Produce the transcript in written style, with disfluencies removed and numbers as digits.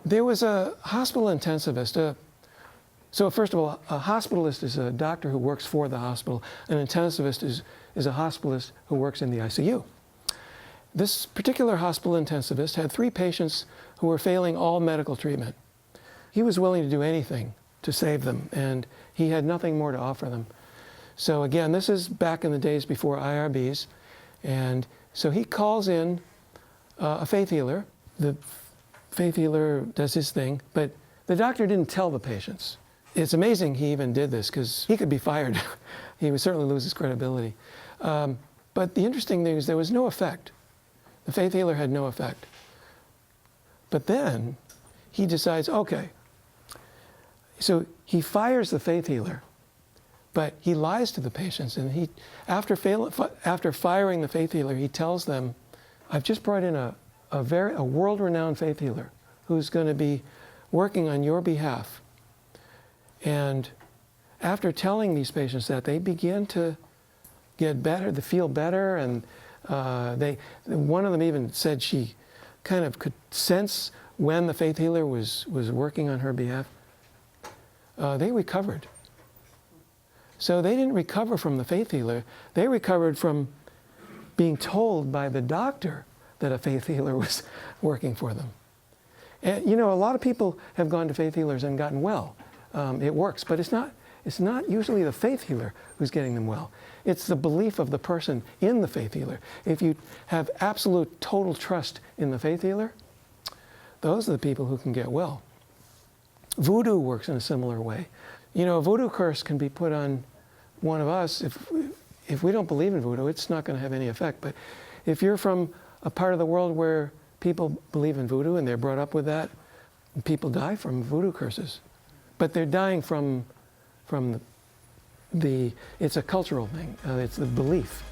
There was a hospital intensivist. So first of all, a hospitalist is a doctor who works for the hospital. An intensivist is a hospitalist who works in the ICU. This particular hospital intensivist had 3 patients who were failing all medical treatment. He was willing to do anything to save them, and he had nothing more to offer them. So again, this is back in the days before IRBs, and so he calls in a faith healer. The faith healer does his thing, but the doctor didn't tell the patients. It's amazing he even did this, because he could be fired. He would certainly lose his credibility. But the interesting thing is there was no effect. The faith healer had no effect. But then he decides, okay, so he fires the faith healer, but he lies to the patients. And after firing the faith healer, he tells them, I've just brought in a world-renowned faith healer who's going to be working on your behalf. And after telling these patients that, they begin to get better, to feel better, and one of them even said she kind of could sense when the faith healer was working on her behalf. They recovered. So they didn't recover from the faith healer. They recovered from being told by the doctor that a faith healer was working for them. And you know, a lot of people have gone to faith healers and gotten well. It works, but it's not usually the faith healer who's getting them well. It's the belief of the person in the faith healer. If you have absolute total trust in the faith healer, those are the people who can get well. Voodoo works in a similar way. You know, a voodoo curse can be put on one of us. If we don't believe in voodoo, it's not going to have any effect. But if you're from a part of the world where people believe in voodoo and they're brought up with that, people die from voodoo curses. But they're dying from it's a cultural thing. It's the belief.